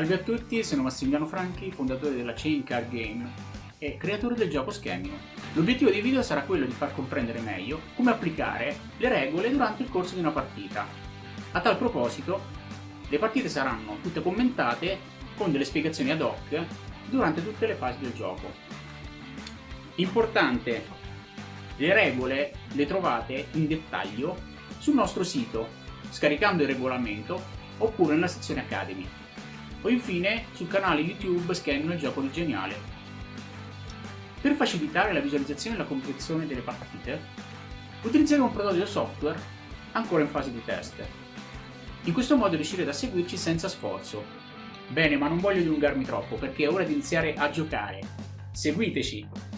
Salve a tutti, sono Massimiliano Franchi, fondatore della Chain Card Game e creatore del gioco Schemino. L'obiettivo dei video sarà quello di far comprendere meglio come applicare le regole durante il corso di una partita. A tal proposito, le partite saranno tutte commentate con delle spiegazioni ad hoc durante tutte le fasi del gioco. Importante, le regole le trovate in dettaglio sul nostro sito, scaricando il regolamento oppure nella sezione Academy, o infine sul canale YouTube Schemino il gioco geniale. Per facilitare la visualizzazione e la comprensione delle partite, utilizzeremo un prodotto software ancora in fase di test. In questo modo riuscirete a seguirci senza sforzo. Bene, ma non voglio dilungarmi troppo perché è ora di iniziare a giocare. Seguiteci!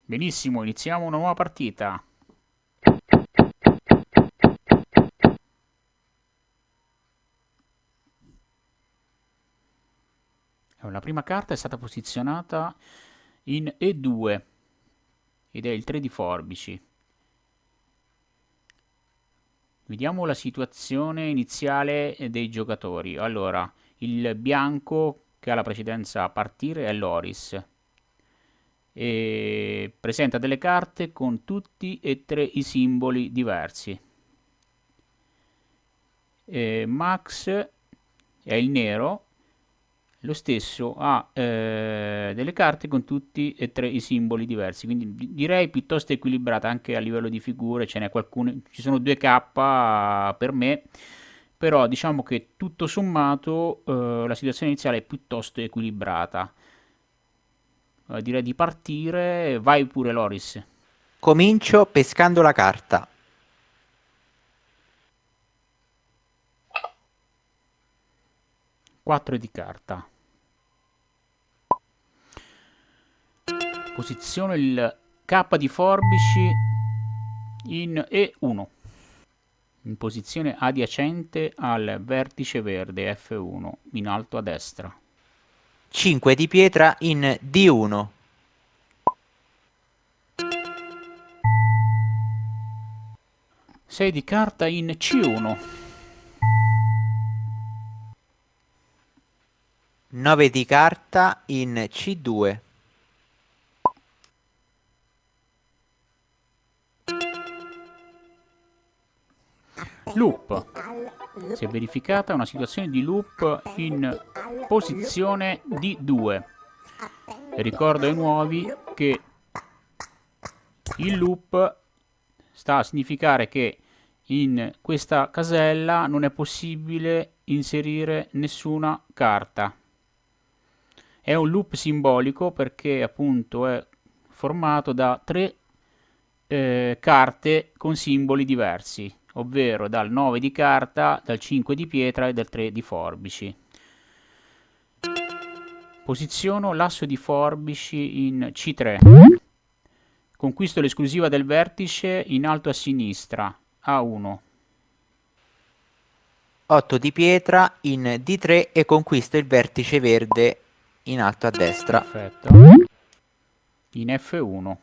Benissimo, iniziamo una nuova partita. La prima carta è stata posizionata in E2 ed è il 3 di forbici. Vediamo la situazione iniziale dei giocatori. Allora, il bianco che ha la precedenza a partire è Loris. E presenta delle carte con tutti e tre i simboli diversi. Max è il nero, lo stesso ha delle carte con tutti e tre i simboli diversi, quindi direi piuttosto equilibrata anche a livello di figure. Ce n'è qualcuno, ci sono 2K per me, però diciamo che tutto sommato la situazione iniziale è piuttosto equilibrata. Direi di partire. Vai pure, Loris. Comincio pescando la carta. Quattro di carta. Posiziono il K di forbici in E1, in posizione adiacente al vertice verde F1 in alto a destra. 5 di pietra in D1. Sei di carta in C1. 9 di carta in C2. Loop. Si è verificata una situazione di loop in posizione D2. Ricordo ai nuovi che il loop sta a significare che in questa casella non è possibile inserire nessuna carta. È un loop simbolico perché appunto è formato da tre carte con simboli diversi, ovvero dal 9 di carta, dal 5 di pietra e dal 3 di forbici. Posiziono l'asso di forbici in C3. Conquisto l'esclusiva del vertice in alto a sinistra, A1. 8 di pietra in D3 e conquisto il vertice verde in alto a destra. Perfetto. In F1.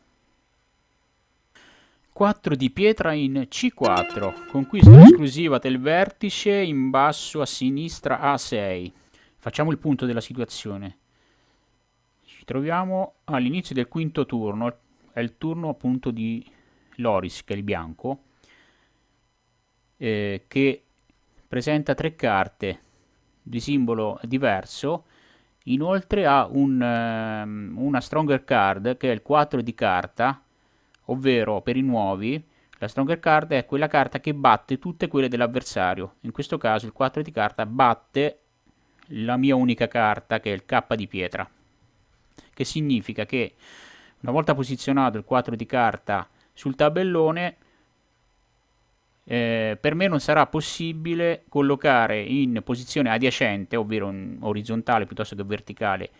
4 di pietra in C4. Conquisto l'esclusiva del vertice in basso a sinistra A6. Facciamo il punto della situazione. Ci troviamo all'inizio del quinto turno. È il turno appunto di Loris, che è il bianco, che presenta tre carte di simbolo diverso. Inoltre ha una stronger card che è il 4 di carta, ovvero per i nuovi la stronger card è quella carta che batte tutte quelle dell'avversario. In questo caso il 4 di carta batte la mia unica carta, che è il K di pietra, che significa che una volta posizionato il 4 di carta sul tabellone, per me non sarà possibile collocare in posizione adiacente, ovvero in orizzontale piuttosto che verticale,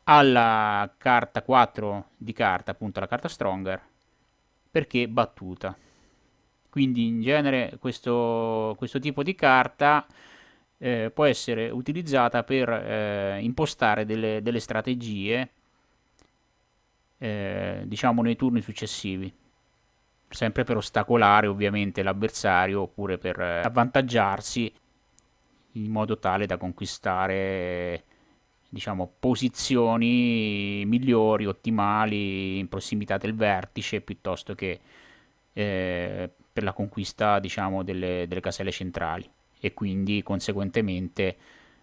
alla carta 4 di carta, appunto la carta stronger, perché battuta. Quindi in genere questo tipo di carta può essere utilizzata per impostare delle strategie diciamo nei turni successivi, sempre per ostacolare ovviamente l'avversario oppure per avvantaggiarsi in modo tale da conquistare, diciamo, posizioni migliori, ottimali in prossimità del vertice piuttosto che per la conquista, diciamo, delle caselle centrali e quindi conseguentemente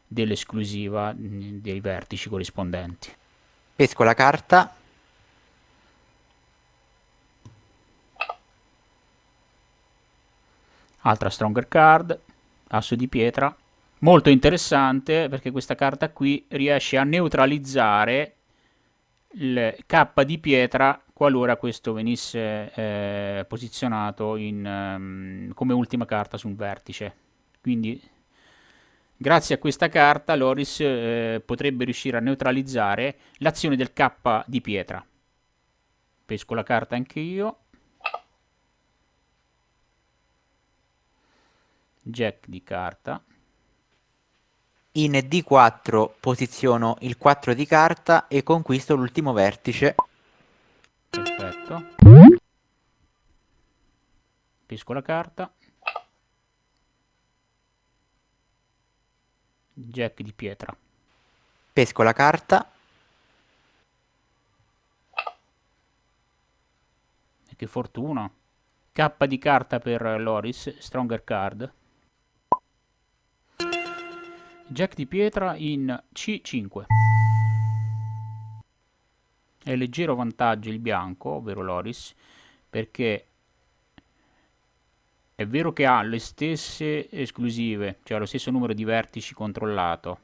dell'esclusiva dei vertici corrispondenti. Pesco la carta. Altra stronger card, asso di pietra, molto interessante perché questa carta qui riesce a neutralizzare il K di pietra qualora questo venisse posizionato come ultima carta su un vertice. Quindi grazie a questa carta Loris potrebbe riuscire a neutralizzare l'azione del K di pietra. Pesco la carta anche io. Jack di carta. In D4 posiziono il 4 di carta e conquisto l'ultimo vertice. Perfetto. Pesco la carta. Jack di pietra. Pesco la carta. E che fortuna. K di carta per Loris, stronger card. Jack di pietra in C5. È leggero vantaggio il bianco, ovvero Loris, perché è vero che ha le stesse esclusive, cioè lo stesso numero di vertici controllato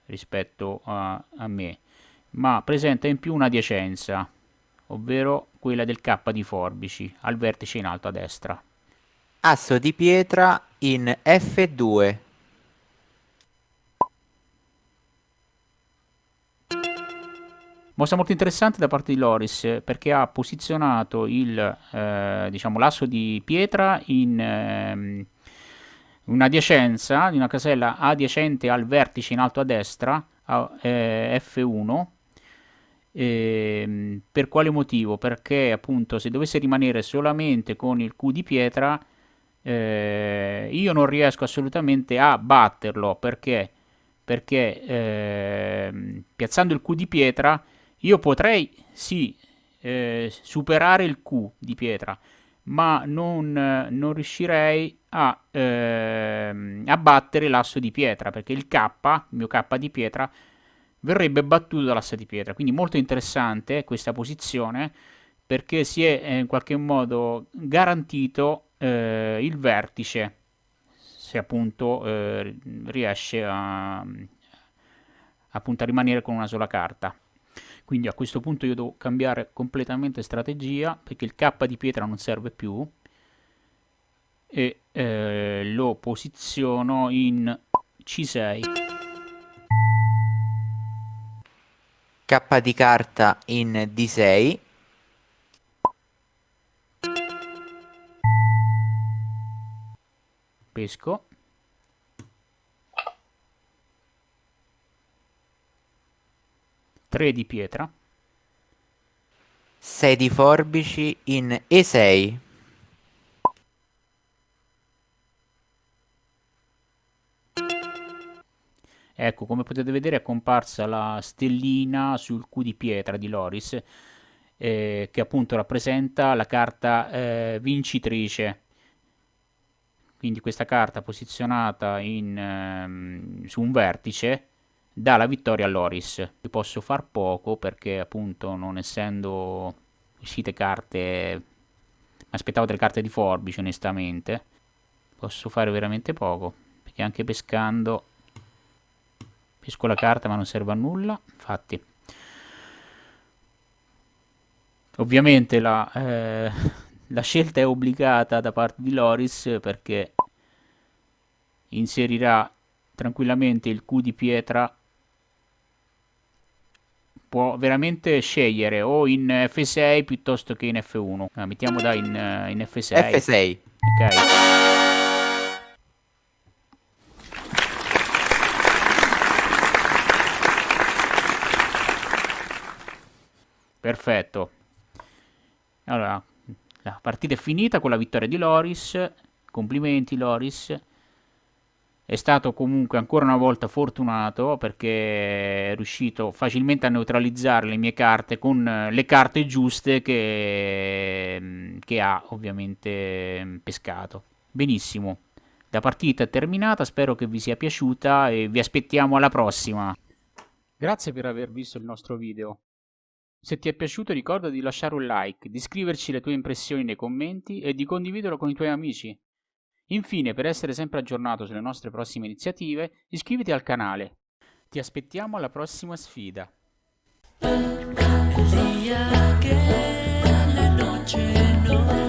rispetto a me, ma presenta in più un'adiacenza, ovvero quella del K di forbici, al vertice in alto a destra. Asso di pietra in F2. Mossa molto interessante da parte di Loris perché ha posizionato diciamo, l'asso di pietra in un'adiacenza, di una casella adiacente al vertice in alto a destra, a F1. Per quale motivo? Perché appunto se dovesse rimanere solamente con il Q di pietra, io non riesco assolutamente a batterlo perché piazzando il Q di pietra io potrei sì superare il Q di pietra, ma non riuscirei a battere l'asso di pietra perché il mio K di pietra, verrebbe battuto dall'asso di pietra. Quindi molto interessante questa posizione perché si è in qualche modo garantito il vertice se appunto riesce appunto a rimanere con una sola carta. Quindi a questo punto io devo cambiare completamente strategia perché il K di pietra non serve più e lo posiziono in C6. K di carta in D6. Pesco. Tre di pietra. 6 di forbici in E6. Ecco, come potete vedere è comparsa la stellina sul Q di pietra di Loris, che appunto rappresenta la carta vincitrice. Quindi questa carta posizionata su un vertice dà la vittoria a Loris. Io posso far poco perché appunto non essendo uscite carte, mi aspettavo delle carte di forbice onestamente, posso fare veramente poco perché anche pescando pesco la carta ma non serve a nulla. Infatti ovviamente la scelta è obbligata da parte di Loris perché inserirà tranquillamente il Q di pietra. Può veramente scegliere o in F6 piuttosto che in F1. Mettiamo in F6. F6. Ok. Perfetto. Allora, la partita è finita con la vittoria di Loris. Complimenti Loris. È stato comunque ancora una volta fortunato perché è riuscito facilmente a neutralizzare le mie carte con le carte giuste che ha ovviamente pescato. Benissimo. La partita è terminata, spero che vi sia piaciuta e vi aspettiamo alla prossima. Grazie per aver visto il nostro video. Se ti è piaciuto ricorda di lasciare un like, di scriverci le tue impressioni nei commenti e di condividerlo con i tuoi amici. Infine, per essere sempre aggiornato sulle nostre prossime iniziative, iscriviti al canale. Ti aspettiamo alla prossima sfida. El día que la noche no